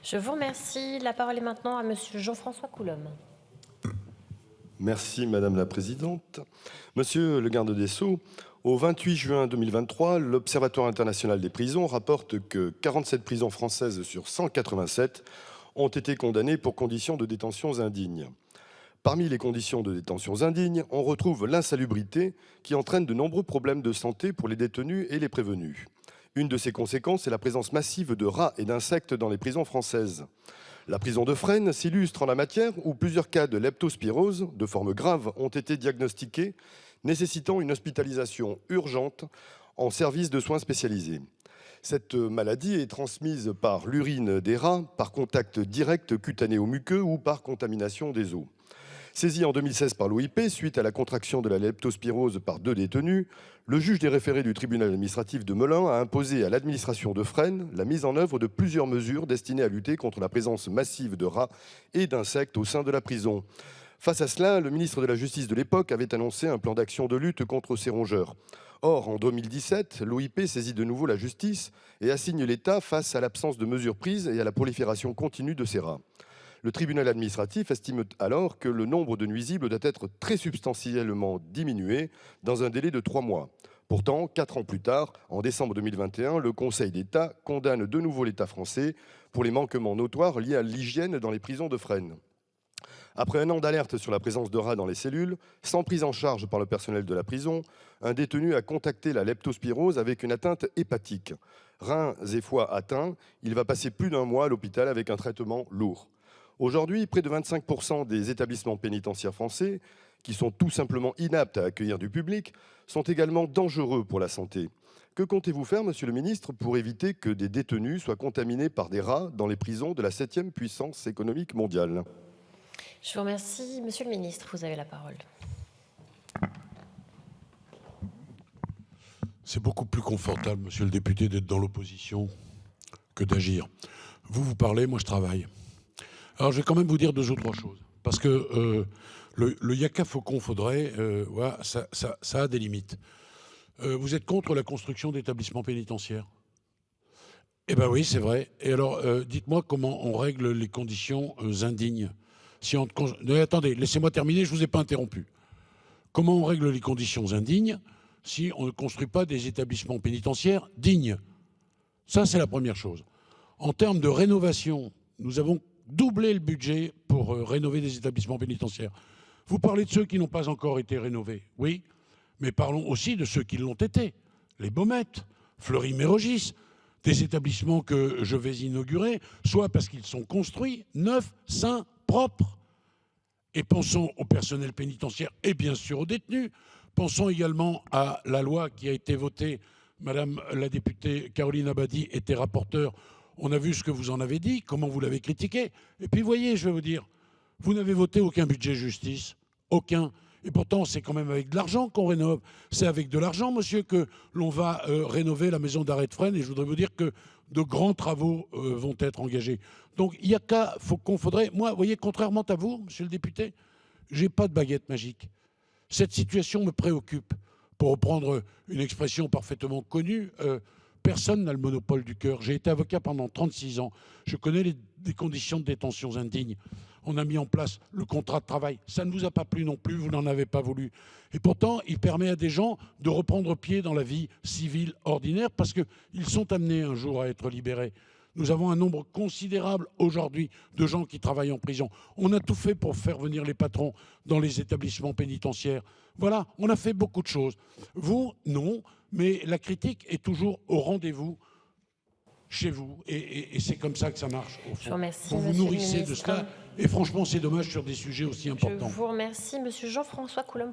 Je vous remercie. La parole est maintenant à Monsieur Jean-François Coulombe. Merci Madame la Présidente. Monsieur le garde des Sceaux, au 28 juin 2023, l'Observatoire international des prisons rapporte que 47 prisons françaises sur 187 ont été condamnées pour conditions de détention indignes. Parmi les conditions de détention indignes, on retrouve l'insalubrité qui entraîne de nombreux problèmes de santé pour les détenus et les prévenus. Une de ces conséquences est la présence massive de rats et d'insectes dans les prisons françaises. La prison de Fresnes s'illustre en la matière où plusieurs cas de leptospirose de forme grave ont été diagnostiqués, nécessitant une hospitalisation urgente en service de soins spécialisés. Cette maladie est transmise par l'urine des rats, par contact direct cutané ou muqueux ou par contamination des eaux. Saisi en 2016 par l'OIP suite à la contraction de la leptospirose par 2 détenus, le juge des référés du tribunal administratif de Melun a imposé à l'administration de Fresnes la mise en œuvre de plusieurs mesures destinées à lutter contre la présence massive de rats et d'insectes au sein de la prison. Face à cela, le ministre de la Justice de l'époque avait annoncé un plan d'action de lutte contre ces rongeurs. Or, en 2017, l'OIP saisit de nouveau la justice et assigne l'État face à l'absence de mesures prises et à la prolifération continue de ces rats. Le tribunal administratif estime alors que le nombre de nuisibles doit être très substantiellement diminué dans un délai de 3 mois. Pourtant, 4 ans plus tard, en décembre 2021, le Conseil d'État condamne de nouveau l'État français pour les manquements notoires liés à l'hygiène dans les prisons de Fresnes. Après un an d'alerte sur la présence de rats dans les cellules, sans prise en charge par le personnel de la prison, un détenu a contracté la leptospirose avec une atteinte hépatique. Reins et foie atteints, il va passer plus d'1 mois à l'hôpital avec un traitement lourd. Aujourd'hui, près de 25% des établissements pénitentiaires français, qui sont tout simplement inaptes à accueillir du public, sont également dangereux pour la santé. Que comptez-vous faire, Monsieur le Ministre, pour éviter que des détenus soient contaminés par des rats dans les prisons de la 7e puissance économique mondiale? Je vous remercie. Monsieur le Ministre, vous avez la parole. C'est beaucoup plus confortable, monsieur le député, d'être dans l'opposition que d'agir. Vous parlez, moi je travaille. Alors je vais quand même vous dire 2 ou 3 choses. Parce que le Yaka Faucon Faudrait, voilà, ça a des limites. Vous êtes contre la construction d'établissements pénitentiaires? Eh bien oui, c'est vrai. Et alors, dites-moi comment on règle les conditions indignes. Si on... Attendez, laissez-moi terminer, je ne vous ai pas interrompu. Comment on règle les conditions indignes si on ne construit pas des établissements pénitentiaires dignes? Ça, c'est la première chose. En termes de rénovation, nous avons doublé le budget pour rénover des établissements pénitentiaires. Vous parlez de ceux qui n'ont pas encore été rénovés, oui, mais parlons aussi de ceux qui l'ont été. Les Baumettes, Fleury-Mérogis, des établissements que je vais inaugurer, soit parce qu'ils sont construits, neufs, sains, propres. Et pensons au personnel pénitentiaire et bien sûr aux détenus. Pensons également à la loi qui a été votée. Madame la députée Caroline Abadie était rapporteure. On a vu ce que vous en avez dit, comment vous l'avez critiqué. Et puis, voyez, je vais vous dire, vous n'avez voté aucun budget justice, aucun. Et pourtant, c'est quand même avec de l'argent qu'on rénove. C'est avec de l'argent, monsieur, que l'on va rénover la maison d'arrêt de Fresnes. Et je voudrais vous dire que de grands travaux vont être engagés. Donc, il n'y a qu'à, qu'on faudrait... Moi, vous voyez, contrairement à vous, monsieur le député, je n'ai pas de baguette magique. Cette situation me préoccupe. Pour reprendre une expression parfaitement connue, personne n'a le monopole du cœur. J'ai été avocat pendant 36 ans. Je connais les conditions de détention indignes. On a mis en place le contrat de travail. Ça ne vous a pas plu non plus, vous n'en avez pas voulu. Et pourtant, il permet à des gens de reprendre pied dans la vie civile ordinaire parce qu'ils sont amenés un jour à être libérés. Nous avons un nombre considérable aujourd'hui de gens qui travaillent en prison. On a tout fait pour faire venir les patrons dans les établissements pénitentiaires. Voilà, on a fait beaucoup de choses. Vous, non, mais la critique est toujours au rendez-vous chez vous. Et c'est comme ça que ça marche, au fond. Je vous remercie, vous vous nourrissez de cela. Et franchement, c'est dommage sur des sujets aussi importants. Je vous remercie, monsieur Jean-François Coulombe.